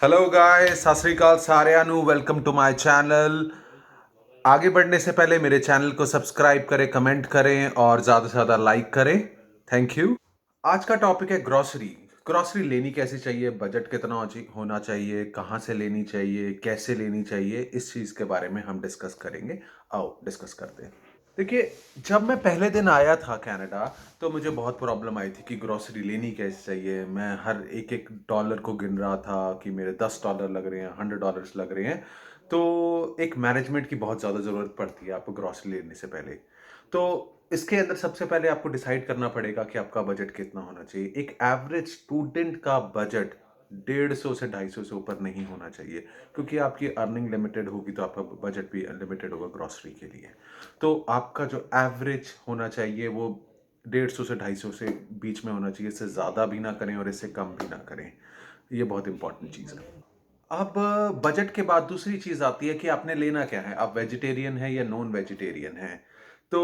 Hello guys, सत श्री अकाल साਰਿਆਂ ਨੂੰ। Welcome to my channel. आगे बढ़ने से पहले मेरे चैनल को सब्सक्राइब करें, कमेंट करें और ज़्यादा से ज़्यादा लाइक करें। Thank you. आज का टॉपिक है ग्रॉसरी। ग्रॉसरी लेनी कैसे चाहिए, बजट कितना होना चाहिए, कहाँ से लेनी चाहिए, कैसे लेनी चाहिए, इस चीज़ के बारे में हम डिस्कस करेंगे। आओ डिस्कस करते हैं। देखिए, जब मैं पहले दिन आया था कनाडा तो मुझे बहुत प्रॉब्लम आई थी कि ग्रोसरी लेनी कैसे चाहिए। मैं हर एक एक डॉलर को गिन रहा था कि मेरे $10 लग रहे हैं, $100 लग रहे हैं। तो एक मैनेजमेंट की बहुत ज़्यादा ज़रूरत पड़ती है आपको ग्रोसरी लेने से पहले। तो इसके अंदर सबसे पहले आपको डिसाइड करना पड़ेगा कि आपका बजट कितना होना चाहिए। एक एवरेज स्टूडेंट का बजट 150 से 250 से ऊपर नहीं होना चाहिए, क्योंकि आपकी अर्निंग लिमिटेड होगी तो आपका बजट भी लिमिटेड होगा ग्रोसरी के लिए। तो आपका जो एवरेज होना चाहिए वो 150 से 250 से बीच में होना चाहिए। इससे ज़्यादा भी ना करें और इससे कम भी ना करें। ये बहुत इंपॉर्टेंट चीज़ है। अब बजट के बाद दूसरी चीज़ आती है कि आपने लेना क्या है। आप वेजिटेरियन है या नॉन वेजिटेरियन है। तो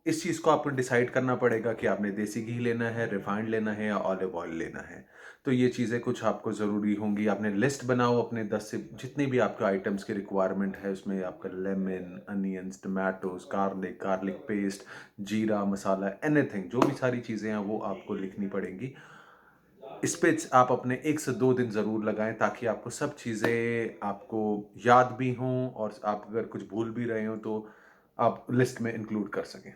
इस चीज़ को आपको डिसाइड करना पड़ेगा कि आपने देसी घी लेना है, रिफाइंड लेना है या ऑलिव ऑयल लेना है। तो ये चीज़ें कुछ आपको ज़रूरी होंगी। आपने लिस्ट बनाओ अपने 10 से जितने भी आपके आइटम्स की रिक्वायरमेंट है। उसमें आपका lemon, onions, tomatoes, garlic, garlic paste, जीरा मसाला, एनीथिंग, जो भी सारी चीज़ें हैं वो आपको लिखनी पड़ेंगी। इस पे आप अपने 1 से 2 दिन ज़रूर लगाएँ, ताकि आपको सब चीज़ें आपको याद भी हों और आप अगर कुछ भूल भी रहे हो तो आप लिस्ट में इंक्लूड कर सकें।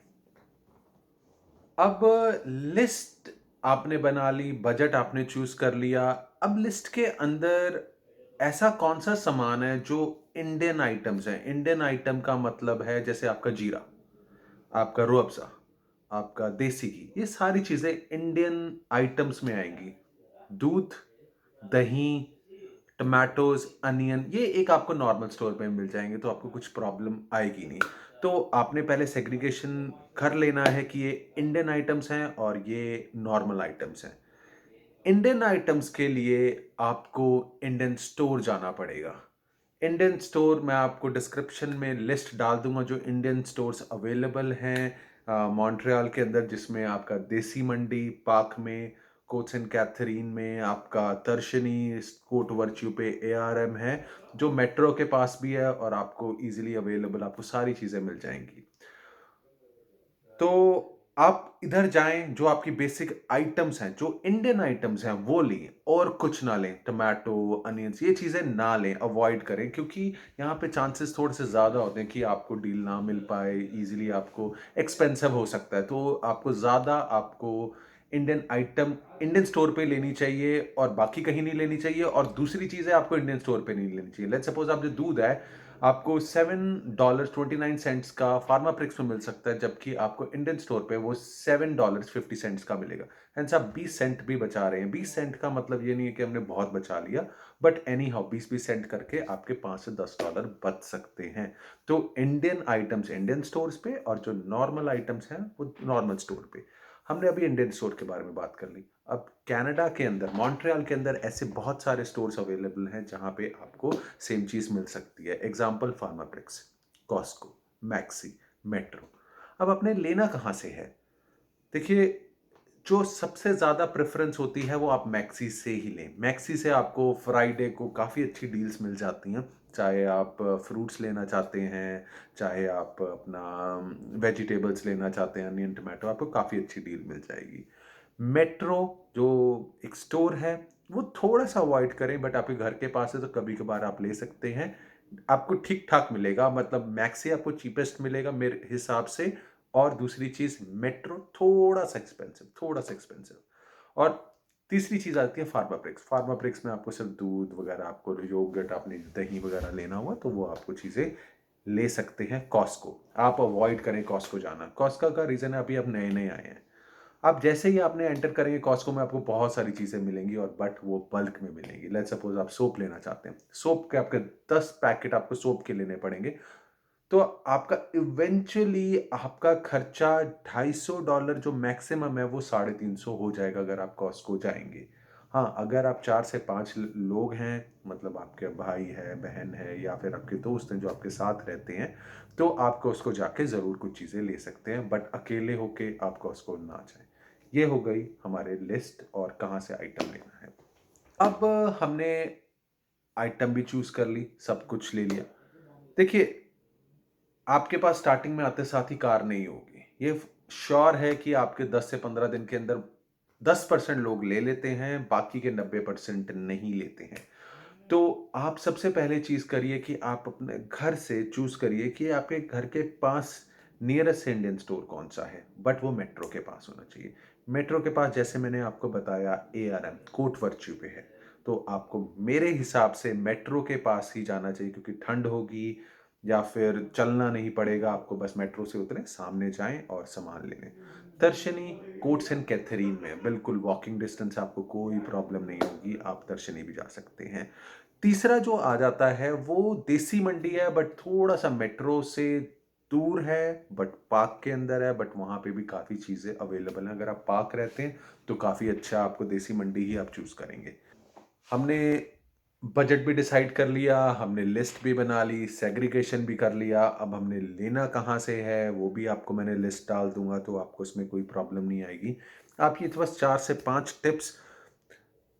अब लिस्ट आपने बना ली, बजट आपने चूज़ कर लिया। अब लिस्ट के अंदर ऐसा कौन-सा सामान है जो इंडियन आइटम्स हैं। इंडियन आइटम का मतलब है जैसे आपका जीरा, आपका रूह अफ़ज़ा, आपका देसी घी, ये सारी चीज़ें इंडियन आइटम्स में आएँगी। दूध, दही, टमाटोज़, अनियन, ये एक आपको नॉर्मल स्टोर पे मिल जाएँगे, तो आपको कुछ प्रॉब्लम आएगी नहीं। तो आपने पहले सेग्रीगेशन कर लेना है कि ये इंडियन आइटम्स हैं और ये नॉर्मल आइटम्स हैं। इंडियन आइटम्स के लिए आपको इंडियन स्टोर जाना पड़ेगा। इंडियन स्टोर मैं आपको डिस्क्रिप्शन में लिस्ट डाल दूँगा जो इंडियन स्टोर्स अवेलेबल हैं मॉन्ट्रियल के अंदर, जिसमें आपका देसी मंडी, पार्क में, कोट्स एंड कैथरीन में, आपका तर्शनी, कोट वर्च्यू पे एआरएम है, जो मेट्रो के पास भी है और आपको ईज़िली अवेलेबल आपको सारी चीज़ें मिल जाएँगी। तो आप इधर जाएँ, जो आपकी बेसिक आइटम्स हैं, जो इंडियन आइटम्स हैं, वो लें और कुछ ना लें। टोमेटो, अनियंस, ये चीज़ें ना लें, अवॉइड करें, क्योंकि यहाँ पे चांसेस थोड़े से ज़्यादा होते हैं कि आपको डील ना मिल पाए, ईज़िली आपको एक्सपेंसिव हो सकता है। तो आपको इंडियन स्टोर पे लेनी चाहिए और बाकी कहीं नहीं लेनी चाहिए। और दूसरी चीज़ है, आपको इंडियन स्टोर पे नहीं लेनी चाहिए। लेट्स सपोज़ आप जो दूध है, आपको $7.29 का फार्माप्रिक्स में मिल सकता है, जबकि आपको इंडियन स्टोर पे वो $7.50 का मिलेगा। हेंस आप 20 सेंट भी बचा रहे हैं। 20 सेंट का मतलब ये नहीं है कि हमने बहुत बचा लिया, बट एनी हाउ 20-20 सेंट करके आपके 5 से $10 बच सकते हैं। तो इंडियन आइटम्स इंडियन स्टोर्स पे और जो नॉर्मल आइटम्स हैं वो नॉर्मल स्टोर पे। हमने अभी इंडियन स्टोर के बारे में बात कर ली। अब कनाडा के अंदर, मॉन्ट्रियल के अंदर ऐसे बहुत सारे स्टोर्स अवेलेबल हैं जहाँ पे आपको सेम चीज़ मिल सकती है। Example Pharmaprix, Costco, Maxi, Metro. अब आपने लेना कहाँ से है? देखिए, जो सबसे ज़्यादा प्रेफ़रेंस होती है वो आप मैक्सी से ही लें। मैक्सी से आपको फ्राइडे को काफ़ी अच्छी डील्स मिल जाती हैं। चाहे आप फ्रूट्स लेना चाहते हैं, चाहे आप अपना वेजिटेबल्स लेना चाहते हैं, अनियन, टोमेटो, आपको काफ़ी अच्छी डील मिल जाएगी। मेट्रो जो एक स्टोर है, वो थोड़ा-सा अवॉइड करें, बट आपके घर के पास है तो कभी-कभार आप ले सकते हैं। आपको ठीक-ठाक मिलेगा, मतलब मैक्सी आपको चीपेस्ट मिलेगा मेरे हिसाब से। और दूसरी चीज़, मेट्रो थोड़ा-सा एक्सपेंसिव। और तीसरी चीज़ आती है फार्माप्रिक्स। फार्माप्रिक्स में आपको सिर्फ़ दूध वगैरह, आपको योगर्ट, आपने दही वगैरह लेना हुआ तो वो आपको चीज़ें ले सकते हैं। कॉस्को आप अवॉइड करें, कॉस्को जाना। कॉस्को का रीज़न है, अभी आप नए-नए आए हैं। अब जैसे ही आपने एंटर करेंगे कॉस्को में, आपको बहुत सारी चीज़ें मिलेंगी और बट वो बल्क में मिलेंगी। लेट्स सपोज़ आप सोप लेना चाहते हैं। सोप के आपके 10 पैकेट आपको सोप के लेने पड़ेंगे। तो आपका इवेंचुअली आपका खर्चा $250 जो मैक्सिमम है वो 350 हो जाएगा अगर आप कॉस्को जाएँगे। हाँ, अगर आप 4 से 5 लोग हैं, मतलब आपके भाई है, बहन है या फिर आपके दोस्त हैं जो आपके साथ रहते हैं, तो आप कॉस्को जाके ज़रूर कुछ चीज़ें ले सकते हैं, बट अकेले होके आप कॉस्को ना जाएँ। ये हो गई हमारे लिस्ट और कहाँ से आइटम लेना है। अब हमने आइटम भी चूज़ कर ली, सब कुछ ले लिया। देखिए, आपके पास स्टार्टिंग में आते साथ ही कार नहीं होगी। ये श्योर है कि आपके 10 से 15 दिन के अंदर 10% लोग ले लेते हैं, बाकी के 90% नहीं लेते हैं। तो आप सबसे पहले चीज़ करिए कि आप अपने घर से चूज़ करिए कि आपके घर के पास नियरेस्ट इंडियन स्टोर कौन-सा है, बट वो मेट्रो के पास होना चाहिए। मेट्रो के पास जैसे मैंने आपको बताया एआरएम, कोर्ट वर्च्यू पे है, तो आपको मेरे हिसाब से मेट्रो के पास ही जाना चाहिए क्योंकि ठंड होगी या फिर चलना नहीं पड़ेगा आपको, बस मेट्रो से उतरें, सामने जाएँ और सामान ले लें। दर्शनी कोर्ट्स एंड कैथरीन में बिल्कुल वॉकिंग डिस्टेंस, आपको कोई प्रॉब्लम नहीं होगी, आप दर्शनी भी जा सकते हैं। तीसरा जो आ जाता है वो देसी मंडी है, बट थोड़ा-सा मेट्रो से दूर है, बट पार्क के अंदर है, बट वहाँ पे भी काफ़ी चीज़ें अवेलेबल हैं। अगर आप पार्क रहते हैं तो काफ़ी अच्छा, आपको देसी मंडी ही आप चूज़ करेंगे। हमने बजट भी डिसाइड कर लिया, हमने लिस्ट भी बना ली, सेग्रीगेशन भी कर लिया। अब हमने लेना कहाँ से है, वो भी आपको मैंने लिस्ट डाल दूँगा, तो आपको इसमें कोई प्रॉब्लम नहीं आएगी। आप ये तो बस 4 से 5 टिप्स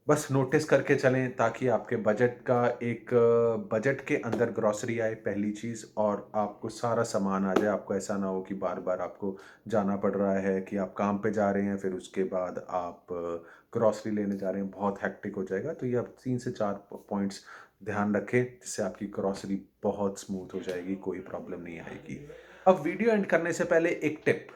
बस नोटिस करके चलें ताकि आपके बजट का एक बजट के अंदर ग्रोसरी आए पहली चीज़, और आपको सारा सामान आ जाए। आपको ऐसा ना हो कि बार-बार आपको जाना पड़ रहा है कि आप काम पे जा रहे हैं, फिर उसके बाद आप ग्रोसरी लेने जा रहे हैं, बहुत हेक्टिक हो जाएगा। तो ये आप 3 से 4 पॉइंट्स ध्यान रखें, जिससे आपकी ग्रोसरी बहुत स्मूथ हो जाएगी, कोई प्रॉब्लम नहीं आएगी। अब वीडियो एंड करने से पहले एक टिप,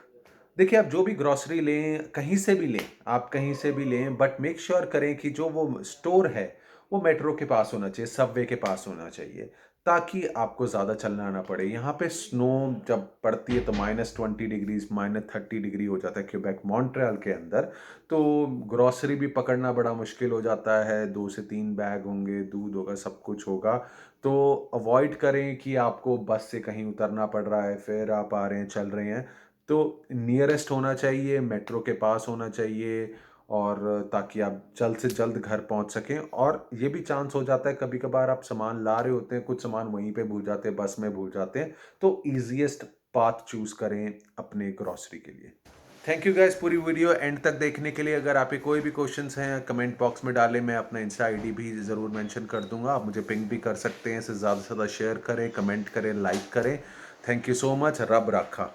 देखिए, आप जो भी ग्रोसरी लें, कहीं से भी लें, आप कहीं से भी लें, बट मेक श्योर करें कि जो वो स्टोर है, वो मेट्रो के पास होना चाहिए, सबवे के पास होना चाहिए, ताकि आपको ज़्यादा चलना ना पड़े। यहाँ पे स्नो जब पड़ती है तो -20 डिग्रीज़, -30 डिग्री हो जाता है क्यूबेक, मॉन्ट्रियल के अंदर। तो ग्रोसरी भी पकड़ना बड़ा मुश्किल हो जाता है, 2 से 3 बैग होंगे, दूध होगा, सब कुछ होगा। तो अवॉइड करें कि आपको बस से कहीं उतरना पड़ रहा है, फिर आप आ रहे हैं, चल रहे हैं। तो नियरेस्ट होना चाहिए, मेट्रो के पास होना चाहिए, और ताकि आप जल्द से जल्द घर पहुँच सकें। और ये भी चांस हो जाता है कभी-कभार आप सामान ला रहे होते हैं, कुछ सामान वहीं पे भूल जाते हैं, बस में भूल जाते हैं, तो ईज़ीएस्ट पाथ चूज़ करें अपने ग्रोसरी के लिए। थैंक यू गाइस पूरी वीडियो एंड तक देखने के लिए। अगर आपके कोई भी क्वेश्चंस हैं कमेंट बॉक्स में डालें, मैं अपना इंस्टा आईडी भी ज़रूर मेंशन कर दूँगा, आप मुझे पिंग भी कर सकते हैं। इसे ज़्यादा से ज़्यादा शेयर करें, कमेंट करें, लाइक करें। थैंक यू सो मच, रब राखा।